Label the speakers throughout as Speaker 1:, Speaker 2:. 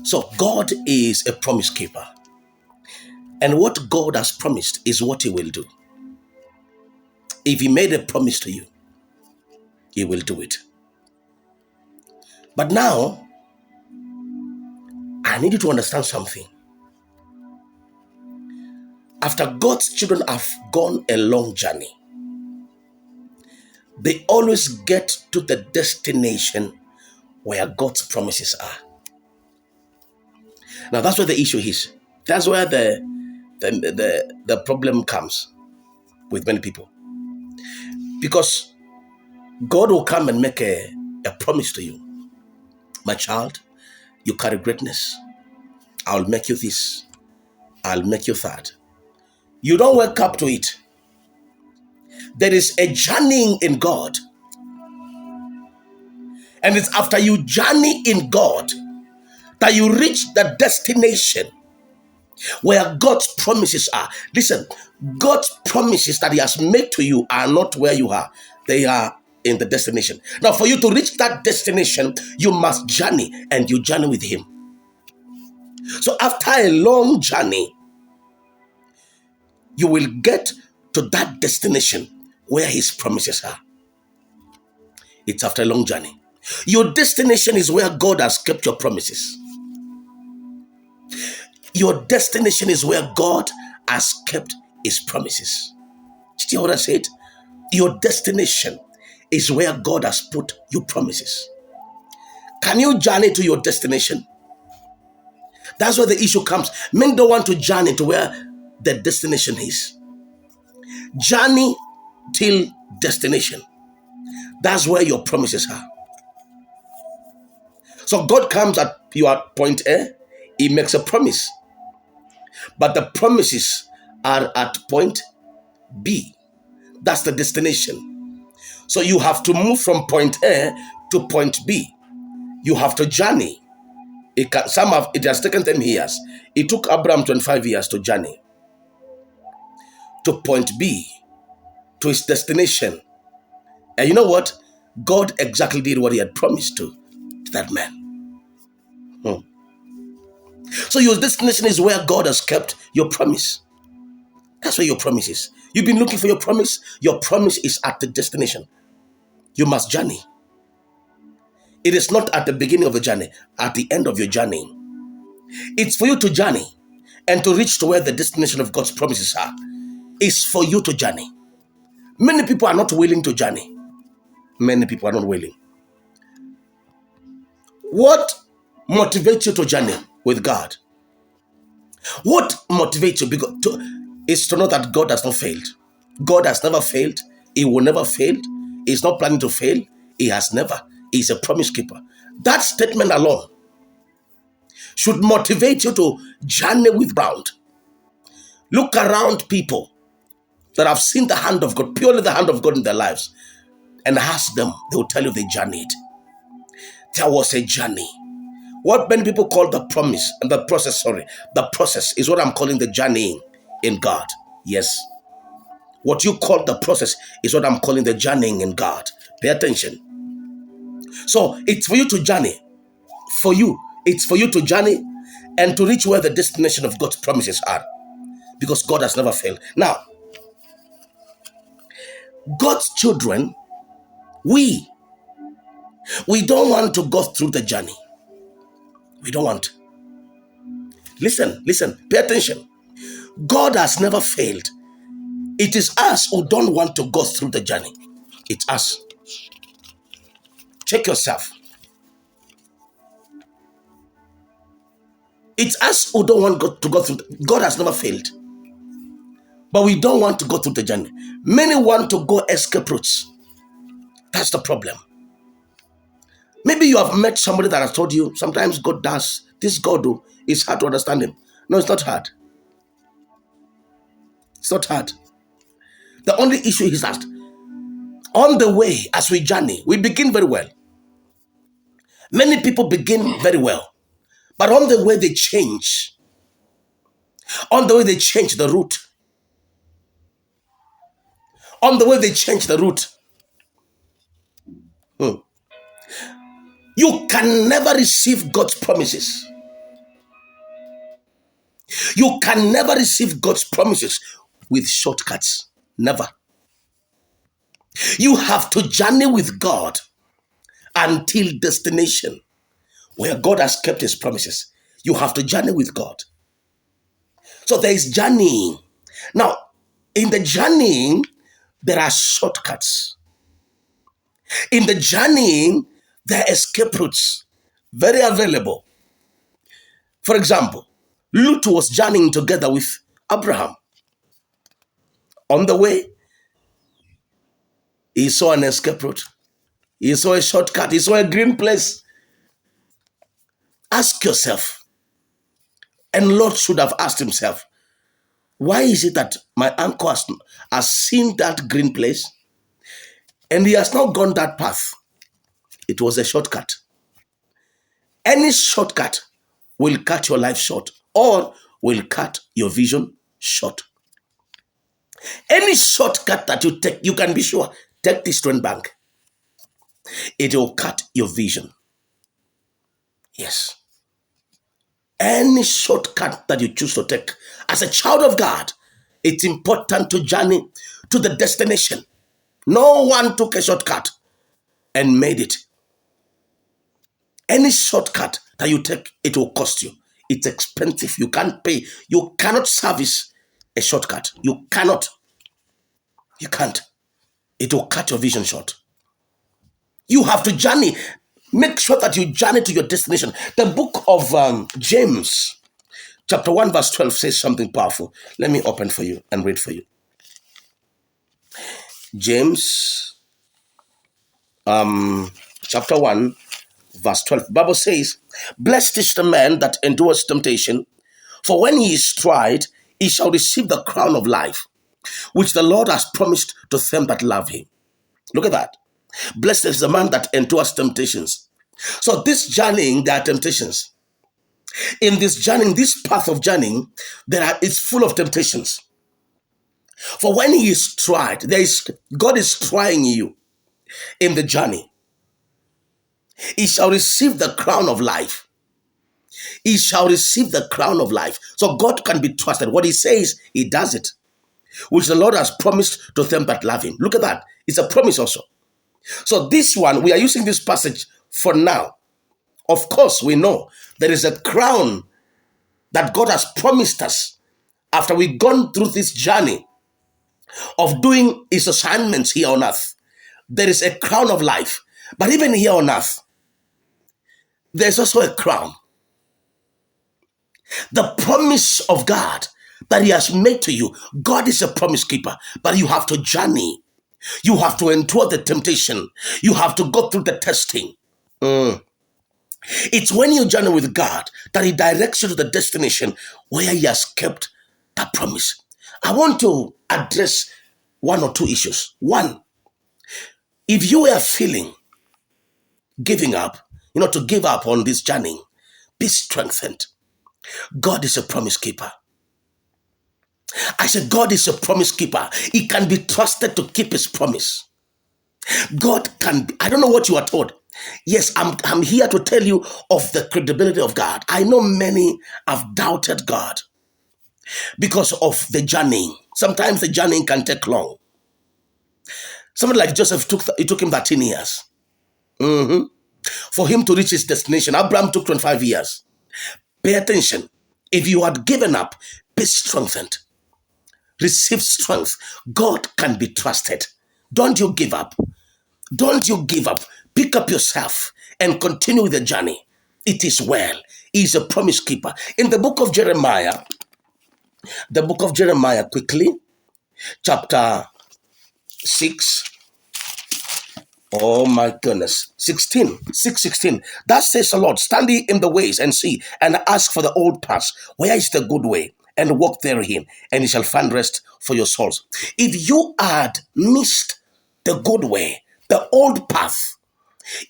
Speaker 1: So God is a promise keeper. And what God has promised is what he will do. If he made a promise to you, he will do it. But now, I need you to understand something. After God's children have gone a long journey, they always get to the destination where God's promises are. Now that's where the issue is. That's where the problem comes with many people. Because God will come and make a promise to you. My child, you carry greatness. I'll make you this. I'll make you that. You don't wake up to it. There is a journeying in God. And it's after you journey in God that you reach the destination where God's promises are. Listen, God's promises that he has made to you are not where you are. They are in the destination. Now, for you to reach that destination, you must journey, and you journey with him. So after a long journey, you will get to that destination where his promises are. It's after a long journey. Your destination is where God has kept your promises. Your destination is where God has kept his promises. Did you hear what I said? Your destination is where God has put your promises. Can you journey to your destination? That's where the issue comes. Men don't want to journey to where the destination is. Journey till destination. That's where your promises are. So God comes at you at point A, he makes a promise. But the promises are at point B. That's the destination. So you have to move from point A to point B. You have to journey. It has taken them years. It took Abraham 25 years to journey to point B, to his destination. And you know what? God exactly did what he had promised to that man. So your destination is where God has kept your promise. That's where your promise is. You've been looking for your promise. Your promise is at the destination. You must journey. It is not at the beginning of the journey, at the end of your journey. It's for you to journey and to reach to where the destination of God's promises are. It's for you to journey. Many people are not willing to journey. Many people are not willing. What motivates you to journey with God? What motivates you is to know that God has not failed. God has never failed. He will never fail. He's not planning to fail. He has never. He's a promise keeper. That statement alone should motivate you to journey with ground. Look around people that have seen the hand of God, purely the hand of God in their lives, and ask them. They will tell you they journeyed. There was a journey. What many people call the promise and the process is what I'm calling the journeying in God. Yes. What you call the process is what I'm calling the journeying in God. Pay attention. So it's for you to journey. It's for you to journey and to reach where the destination of God's promises are. Because God has never failed. Now, God's children, we don't want to go through the journey. We don't want. Listen, pay attention. God has never failed. It is us who don't want to go through the journey. It's us. Check yourself. It's us who don't want to go through. God has never failed. But we don't want to go through the journey. Many want to go escape routes. That's the problem. Maybe you have met somebody that has told you, sometimes God does. This God, it's hard to understand him. No, it's not hard. It's not hard. The only issue is that on the way, as we journey, we begin very well. Many people begin very well. But on the way, they change. On the way, they change the route. On the way, they change the route. You can never receive God's promises You can never receive God's promises with shortcuts. Never. You have to journey with God until destination where God has kept his promises. You have to journey with God. So there is journeying. Now, in the journeying, there are shortcuts. In the journeying, there are escape routes, very available. For example, Lot was journeying together with Abraham. On the way, he saw an escape route. He saw a shortcut. He saw a green place. Ask yourself, and Lot should have asked himself, why is it that my uncle has seen that green place and he has not gone that path? It was a shortcut. Any shortcut will cut your life short or will cut your vision short. Any shortcut that you take, you can be sure, take this Trend Bank. It will cut your vision. Yes. Any shortcut that you choose to take as a child of God, it's important to journey to the destination. No one took a shortcut and made it. Any shortcut that you take, it will cost you. It's expensive. You can't pay. You cannot service a shortcut. You cannot. You can't. It will cut your vision short. You have to journey. Make sure that you journey to your destination. The book of James, chapter 1, verse 12 says something powerful. Let me open for you and read for you. James, chapter 1, verse 12. The Bible says, blessed is the man that endures temptation, for when he is tried, he shall receive the crown of life, which the Lord has promised to them that love him. Look at that. Blessed is the man that endures temptations. So this journeying, there are temptations. In this journeying, this path of journeying, it's full of temptations. For when he is tried, God is trying you in the journey. He shall receive the crown of life. He shall receive the crown of life. So God can be trusted. What he says, he does it, which the Lord has promised to them that love him. Look at that. It's a promise also. So this one, we are using this passage for now. Of course, we know there is a crown that God has promised us after we've gone through this journey of doing his assignments here on earth. There is a crown of life. But even here on earth, there's also a crown. The promise of God that he has made to you. God is a promise keeper, but you have to journey. You have to endure the temptation. You have to go through the testing. It's when you journey with God that he directs you to the destination where he has kept that promise. I want to address one or two issues. One, if you are feeling giving up, to give up on this journey, be strengthened. God is a promise keeper. I said, God is a promise keeper. He can be trusted to keep his promise. God can be, I don't know what you are told. Yes, I'm here to tell you of the credibility of God. I know many have doubted God because of the journey. Sometimes the journey can take long. Somebody like Joseph, it took him 13 years. For him to reach his destination. Abraham took 25 years. Pay attention. If you had given up, be strengthened. Receive strength. God can be trusted. Don't you give up. Don't you give up. Pick up yourself and continue the journey. It is well. He is a promise keeper. In the book of Jeremiah, quickly, chapter 6. Oh my goodness. 6:16. That says the Lord, stand ye in the ways and see, and ask for the old paths. Where is the good way? And walk therein, and ye shall find rest for your souls. If you had missed the good way, the old path,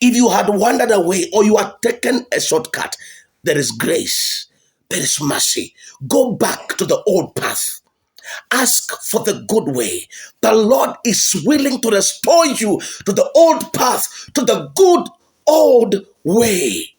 Speaker 1: if you had wandered away or you had taken a shortcut, there is grace, there is mercy. Go back to the old path. Ask for the good way. The Lord is willing to restore you to the old path, to the good old way.